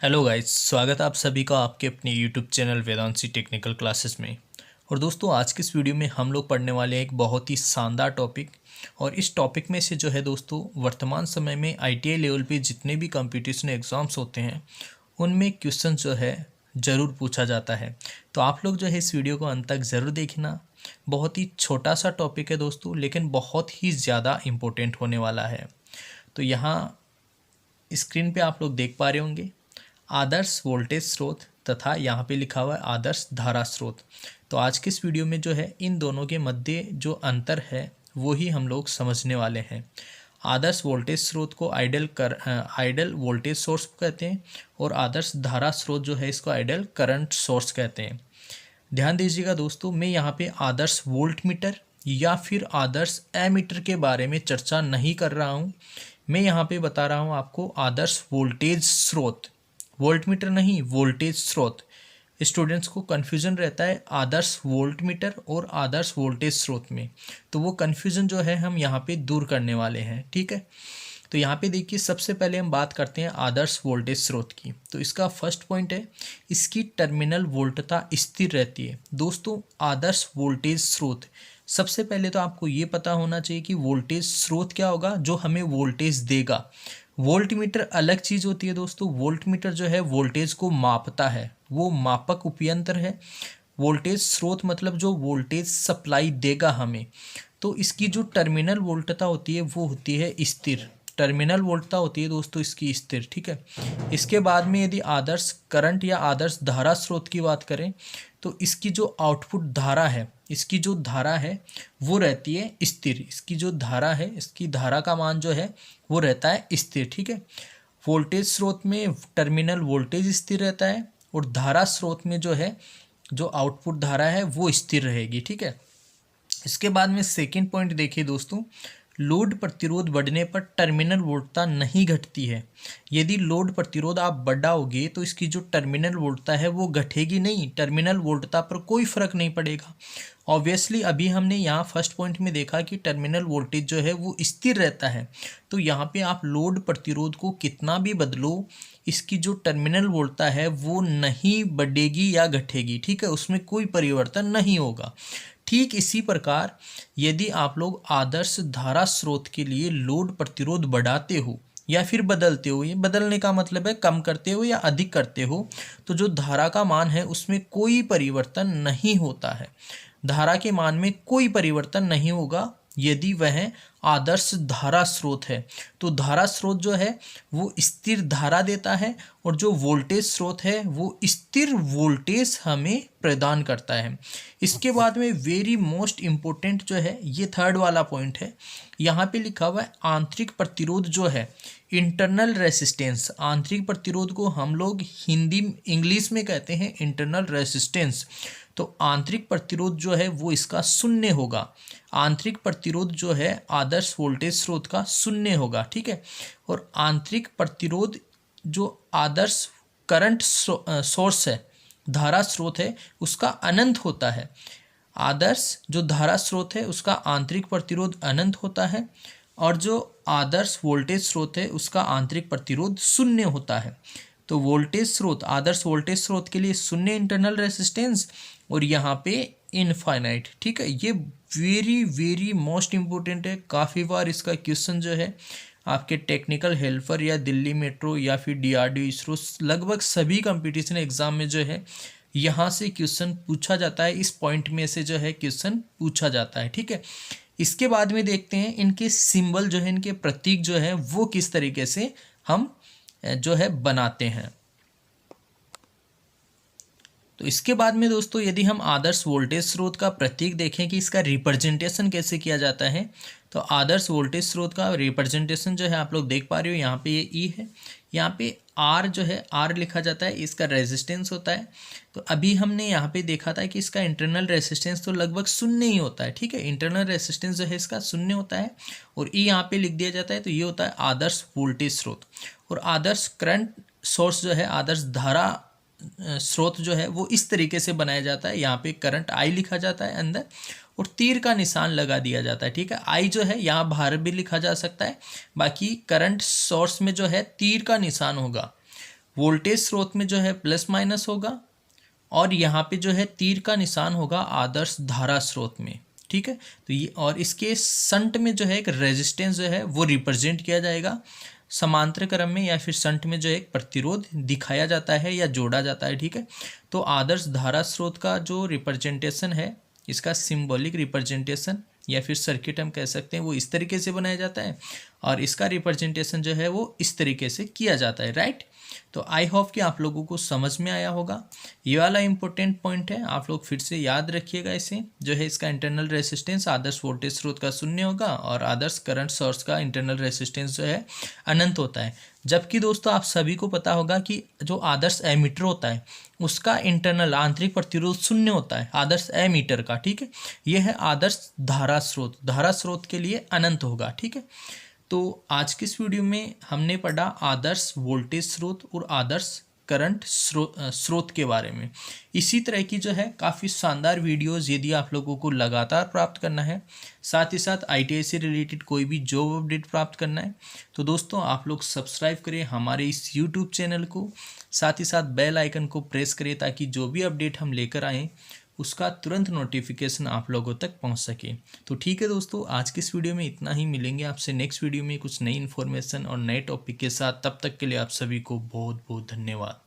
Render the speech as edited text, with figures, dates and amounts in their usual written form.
Hello guys, स्वागत है आप सभी का आपके अपने YouTube channel Vedanshi technical classes में। और दोस्तों, आज के इस वीडियो में हम लोग पढ़ने वाले हैं एक बहुत ही शानदार टॉपिक। और इस टॉपिक में से जो है दोस्तों, वर्तमान समय में आईटीआई लेवल पे जितने भी कंपटीशन एग्ज़ाम्स होते हैं उनमें क्वेश्चन जो है ज़रूर पूछा जाता है। तो आप लोग जो है इस वीडियो को अंत तक ज़रूर देखना। बहुत ही छोटा सा टॉपिक है दोस्तों, लेकिन बहुत ही ज़्यादा इम्पोर्टेंट होने वाला है। तो यहाँ स्क्रीन पे आप लोग देख पा रहे होंगे आदर्श वोल्टेज स्रोत तथा यहाँ पे लिखा हुआ है आदर्श धारा स्रोत। तो आज के इस वीडियो में जो है इन दोनों के मध्य जो अंतर है वो ही हम लोग समझने वाले हैं। आदर्श वोल्टेज स्रोत को आइडल वोल्टेज सोर्स कहते हैं और आदर्श धारा स्रोत जो है इसको आइडल करंट सोर्स कहते हैं। ध्यान दीजिएगा दोस्तों, मैं यहाँ पे आदर्श वोल्ट मीटर या फिर आदर्श एमीटर के बारे में चर्चा नहीं कर रहा हूँ। मैं यहाँ पे बता रहा हूँ आपको आदर्श वोल्टेज स्रोत, वोल्ट मीटर नहीं, वोल्टेज स्रोत। स्टूडेंट्स को कन्फ्यूजन रहता है आदर्श वोल्ट मीटर और आदर्श वोल्टेज स्रोत में, तो वो कन्फ्यूजन जो है हम यहाँ पे दूर करने वाले हैं। ठीक है, तो यहाँ पे देखिए, सबसे पहले हम बात करते हैं आदर्श वोल्टेज स्रोत की। तो इसका फर्स्ट पॉइंट है इसकी टर्मिनल वोल्टता स्थिर रहती है। दोस्तों, आदर्श वोल्टेज स्रोत, सबसे पहले तो आपको ये पता होना चाहिए कि वोल्टेज स्रोत क्या होगा जो हमें वोल्टेज देगा। वोल्ट मीटर अलग चीज़ होती है दोस्तों। वोल्ट मीटर जो है वोल्टेज को मापता है, वो मापक उपयंत्र है। वोल्टेज स्रोत मतलब जो वोल्टेज सप्लाई देगा हमें। तो इसकी जो टर्मिनल वोल्टता होती है वो होती है स्थिर। टर्मिनल वोल्टता होती है दोस्तों इसकी स्थिर। ठीक है, इसके बाद में यदि आदर्श करंट या आदर्श धारा स्रोत की बात करें तो इसकी जो आउटपुट धारा है, इसकी जो धारा है वो रहती है स्थिर। इसकी जो धारा है, इसकी धारा का मान जो है वो रहता है स्थिर। ठीक है, वोल्टेज स्रोत में टर्मिनल वोल्टेज स्थिर रहता है और धारा स्रोत में जो है जो आउटपुट धारा है वो स्थिर रहेगी। ठीक है, इसके बाद में सेकंड पॉइंट देखिए दोस्तों, लोड प्रतिरोध बढ़ने पर टर्मिनल वोल्टता नहीं घटती है। यदि लोड प्रतिरोध आप बढ़ाओगे तो इसकी जो टर्मिनल वोल्टता है वो घटेगी नहीं, टर्मिनल वोल्टता पर कोई फर्क नहीं पड़ेगा। ऑब्वियसली अभी हमने यहाँ फर्स्ट पॉइंट में देखा कि टर्मिनल वोल्टेज जो है वो स्थिर रहता है। तो यहाँ पे आप लोड प्रतिरोध को कितना भी बदलो, इसकी जो टर्मिनल वोल्टता है वो नहीं बढ़ेगी या घटेगी। ठीक है, उसमें कोई परिवर्तन नहीं होगा। ठीक इसी प्रकार यदि आप लोग आदर्श धारा स्रोत के लिए लोड प्रतिरोध बढ़ाते हो या फिर बदलते हो, ये बदलने का मतलब है कम करते हो या अधिक करते हो, तो जो धारा का मान है उसमें कोई परिवर्तन नहीं होता है। धारा के मान में कोई परिवर्तन नहीं होगा यदि वह आदर्श धारा स्रोत है। तो धारा स्रोत जो है वो स्थिर धारा देता है और जो वोल्टेज स्रोत है वो स्थिर वोल्टेज हमें प्रदान करता है। इसके बाद में वेरी मोस्ट इम्पोर्टेंट जो है ये थर्ड वाला पॉइंट है। यहाँ पे लिखा हुआ है आंतरिक प्रतिरोध जो है, इंटरनल रेसिस्टेंस। आंतरिक प्रतिरोध को हम लोग हिंदी इंग्लिश में कहते हैं इंटरनल रेसिस्टेंस। तो आंतरिक प्रतिरोध जो है वो इसका शून्य होगा। आंतरिक प्रतिरोध जो है आदर्श वोल्टेज स्रोत का शून्य होगा। ठीक है, और आंतरिक प्रतिरोध जो आदर्श करंट सोर्स है, धारा स्रोत है, उसका अनंत होता है। आदर्श जो धारा स्रोत है उसका आंतरिक प्रतिरोध अनंत होता है और जो आदर्श वोल्टेज स्रोत है उसका आंतरिक प्रतिरोध शून्य होता है। तो वोल्टेज स्रोत, आदर्श वोल्टेज स्रोत के लिए शून्य इंटरनल रेसिस्टेंस और यहाँ पे इनफाइनाइट। ठीक है, ये वेरी वेरी मोस्ट इम्पोर्टेंट है। काफ़ी बार इसका क्वेश्चन जो है आपके टेक्निकल हेल्पर या दिल्ली मेट्रो या फिर डीआरडीओ, इसरो, लगभग सभी कंपटीशन एग्जाम में जो है यहाँ से क्वेश्चन पूछा जाता है। इस पॉइंट में से जो है क्वेश्चन पूछा जाता है। ठीक है, इसके बाद में देखते हैं इनके सिंबल जो है, इनके प्रतीक जो है वो किस तरीके से हम जो है बनाते हैं। तो इसके बाद में दोस्तों यदि हम आदर्श वोल्टेज स्रोत का प्रतीक देखें कि इसका रिप्रेजेंटेशन कैसे किया जाता है, तो आदर्श वोल्टेज स्रोत का रिप्रेजेंटेशन जो है आप लोग देख पा रहे हो, यहाँ पे ये ई है, यहाँ पे आर जो है आर लिखा जाता है, इसका रेजिस्टेंस होता है। तो अभी हमने यहाँ पे देखा था कि इसका इंटरनल रेजिस्टेंस तो लगभग शून्य ही होता है। ठीक है, इंटरनल रेजिस्टेंस जो है इसका शून्य होता है और ई यहाँ पे लिख दिया जाता है। तो ये होता है आदर्श वोल्टेज स्रोत। और आदर्श करंट सोर्स जो है, आदर्श धारा स्रोत जो है वो इस तरीके से बनाया जाता है। यहाँ पे करंट आई लिखा जाता है अंदर और तीर का निशान लगा दिया जाता है। ठीक है, आई जो है यहाँ बाहर भी लिखा जा सकता है, बाकी करंट सोर्स में जो है तीर का निशान होगा। वोल्टेज स्रोत में जो है प्लस माइनस होगा और यहाँ पे जो है तीर का निशान होगा आदर्श धारा स्रोत में। ठीक है, तो ये और इसके संट में जो है एक रेजिस्टेंस जो है वो रिप्रेजेंट किया जाएगा समांतर क्रम में, या फिर संट में जो एक प्रतिरोध दिखाया जाता है या जोड़ा जाता है। ठीक है, तो आदर्श धारा स्रोत का जो रिप्रेजेंटेशन है, इसका सिंबॉलिक रिप्रेजेंटेशन या फिर सर्किट हम कह सकते हैं, वो इस तरीके से बनाया जाता है और इसका रिप्रेजेंटेशन जो है वो इस तरीके से किया जाता है। राइट, तो आई होप कि आप लोगों को समझ में आया होगा। ये वाला इंपॉर्टेंट पॉइंट है, आप लोग फिर से याद रखिएगा। इसे जो है इसका इंटरनल रेसिस्टेंस आदर्श वोल्टेज स्रोत का 0 होगा और आदर्श करंट सोर्स का इंटरनल रेसिस्टेंस जो है अनंत होता है। जबकि दोस्तों आप सभी को पता होगा कि जो आदर्श एमीटर होता है उसका इंटरनल आंतरिक प्रतिरोध 0 होता है आदर्श एमीटर का। ठीक है, यह है आदर्श धारा स्रोत के लिए अनंत होगा। ठीक है, तो आज की इस वीडियो में हमने पढ़ा आदर्श वोल्टेज स्रोत और आदर्श करंट स्रोत के बारे में। इसी तरह की जो है काफ़ी शानदार वीडियोस यदि आप लोगों को लगातार प्राप्त करना है, साथ ही साथ ITI से रिलेटेड कोई भी जॉब अपडेट प्राप्त करना है, तो दोस्तों आप लोग सब्सक्राइब करें हमारे इस YouTube चैनल को, साथ ही साथ बेल आइकन को प्रेस करें ताकि जो भी अपडेट हम लेकर आएँ उसका तुरंत नोटिफिकेशन आप लोगों तक पहुंच सके। तो ठीक है दोस्तों, आज की इस वीडियो में इतना ही। मिलेंगे आपसे नेक्स्ट वीडियो में कुछ नई इन्फॉर्मेशन और नए टॉपिक के साथ। तब तक के लिए आप सभी को बहुत बहुत धन्यवाद।